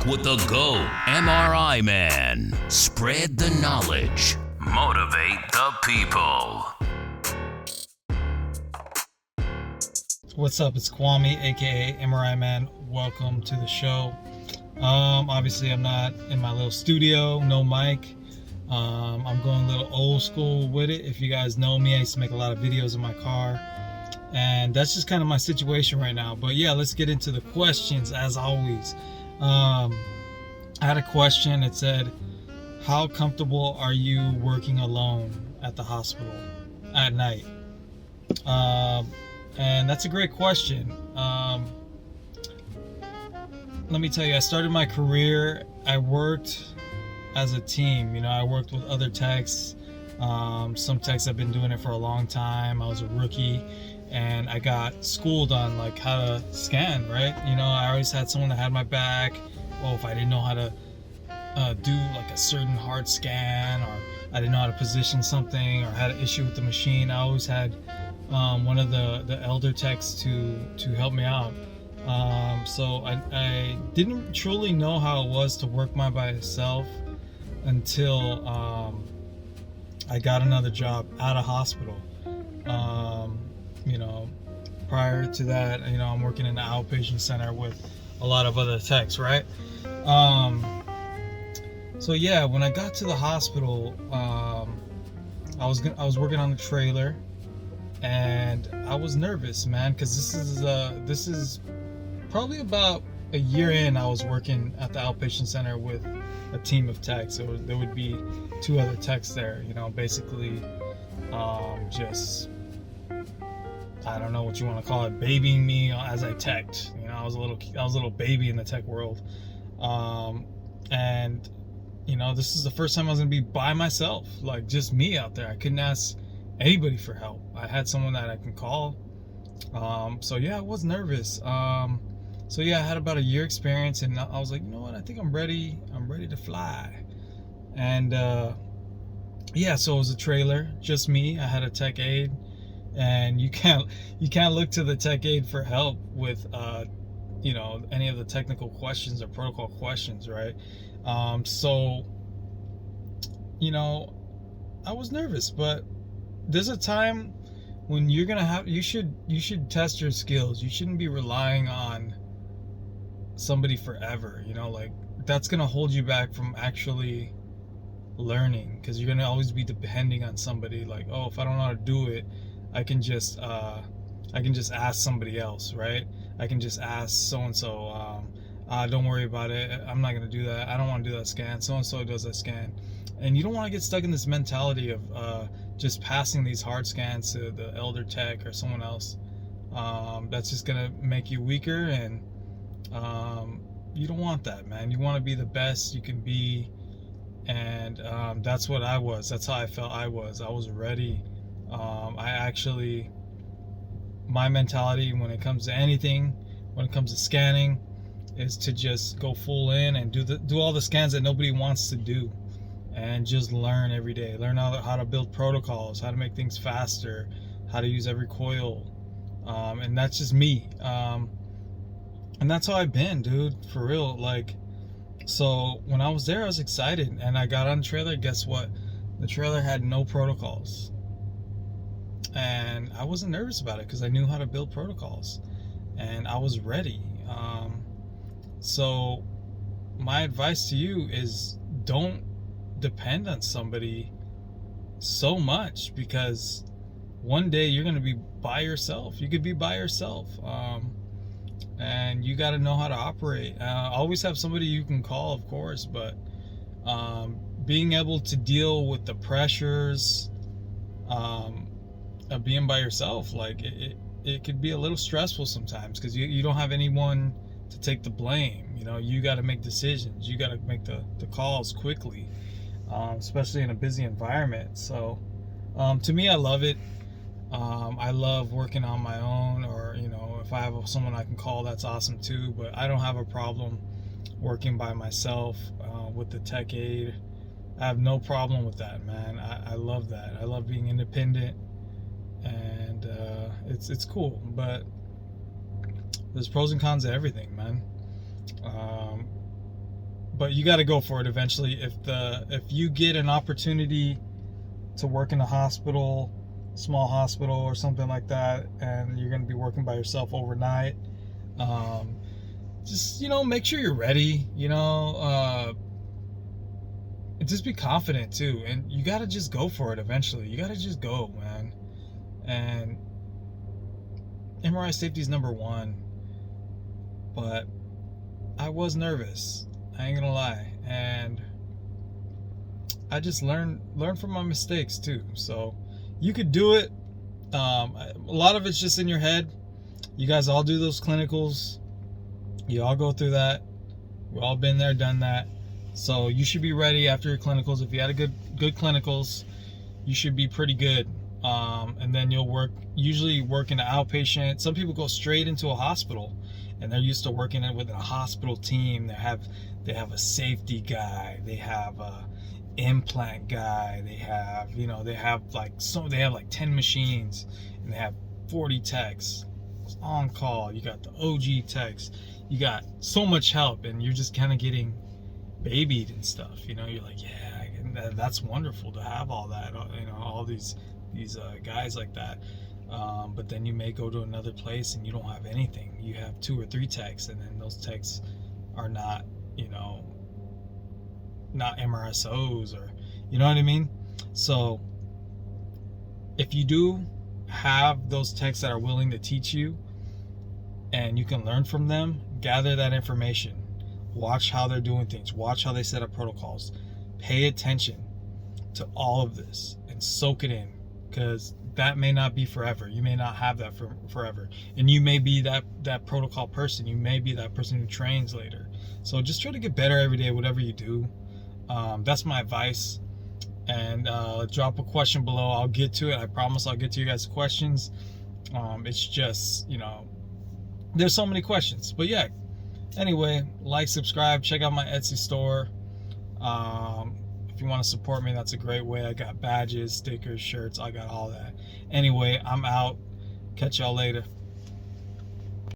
with the GO MRI Man. Spread the knowledge. Motivate the people. What's up? It's Kwame, aka MRI Man. Welcome to the show. Obviously, I'm not in my little studio, no mic. I'm going a little old school with it. If you guys know me, I used to make a lot of videos in my car, and that's just kind of my situation right now. But yeah, let's get into the questions as always. I had a question. It said, how comfortable are you working alone at the hospital at night? And that's a great question. Let me tell you, I started my career, I worked as a team. I worked with other techs. Some techs have been doing it for a long time. I was a rookie, and I got schooled on like how to scan, right? I always had someone that had my back. Well, if I didn't know how to do like a certain hard scan, or I didn't know how to position something, or had an issue with the machine, I always had one of the elder techs to help me out. So I didn't truly know how it was to work by myself until I got another job at a hospital. Prior to that, I'm working in the outpatient center with a lot of other techs, right? So yeah, when I got to the hospital, I was working on the trailer, and I was nervous, man, because this is probably about a year in. I was working at the outpatient center with a team of techs. So there would be two other techs there, basically just, I don't know what you want to call it, babying me as I teched. I was a little baby in the tech world. And this is the first time I was gonna be by myself, like just me out there. I couldn't ask anybody for help. I had someone that I can call. So yeah, I was nervous. So yeah, I had about a year experience, and I was like, you know what? I think I'm ready to fly. And yeah, so it was a trailer, just me. I had a tech aide, and you can't look to the tech aide for help with any of the technical questions or protocol questions, right? So I was nervous, but there's a time when you should test your skills. You shouldn't be relying on somebody forever, like that's gonna hold you back from actually learning, because you're gonna always be depending on somebody. Like, oh, if I don't know how to do it, I can just ask somebody else, right? I can just ask so and so, don't worry about it, I'm not gonna do that, I don't want to do that scan, so and so does that scan. And you don't want to get stuck in this mentality of just passing these hard scans to the elder tech or someone else. That's just gonna make you weaker, and you don't want that, man. You want to be the best you can be, and that's what I was. That's how I felt. I was ready. My mentality when it comes to anything, when it comes to scanning, is to just go full in and do all the scans that nobody wants to do, and just learn every day. Learn how to build protocols, how to make things faster, how to use every coil, and that's just me. And that's how I've been, dude, for real. Like, so when I was there, I was excited, and I got on the trailer. Guess what? The trailer had no protocols, and I wasn't nervous about it because I knew how to build protocols, and I was ready. So my advice to you is, don't depend on somebody so much, because one day you're going to be by yourself. You could be by yourself. And you got to know how to operate. Always have somebody you can call, of course, but being able to deal with the pressures of being by yourself, like it could be a little stressful sometimes, because you don't have anyone to take the blame. You got to make decisions. You got to make the calls quickly, especially in a busy environment. So to me, I love it. I love working on my own, or if I have someone I can call, that's awesome too. But I don't have a problem working by myself with the tech aid. I have no problem with that, man. I love that. I love being independent, and it's cool. But there's pros and cons to everything, man. but you got to go for it eventually. If you get an opportunity to work in a hospital, small hospital or something like that, and you're going to be working by yourself overnight, just, make sure you're ready, just be confident too. And you got to just go for it eventually. You got to just go, man. And MRI safety is number one. But I was nervous. I ain't gonna lie. And I just learned from my mistakes too. So you could do it. A lot of it's just in your head. You guys all do those clinicals. You all go through that. We've all been there, done that. So you should be ready after your clinicals. If you had a good clinicals, you should be pretty good. And then you'll usually work in an outpatient. Some people go straight into a hospital, and they're used to working with a hospital team. They have a safety guy. They have a implant guy. They have like 10 machines, and they have 40 techs on call. You got the OG techs. You got so much help, and you're just kind of getting babied and stuff. You're like, yeah, that's wonderful to have all that. All these guys like that. But then you may go to another place and you don't have anything. You have 2 or 3 techs, and then those techs are not, not MRSOs, or, you know what I mean? So if you do have those techs that are willing to teach you and you can learn from them, gather that information. Watch how they're doing things. Watch how they set up protocols. Pay attention to all of this and soak it in, because that may not be forever. You may not have that for forever, and you may be that protocol person. You may be that person who trains later. So just try to get better every day, whatever you do. That's my advice. And drop a question below. I'll get to it. I promise I'll get to you guys' questions. It's just, there's so many questions. But yeah, anyway, like, subscribe, check out my Etsy store. If you want to support me, that's a great way. I got badges, stickers, shirts, I got all that. Anyway, I'm out. Catch y'all later.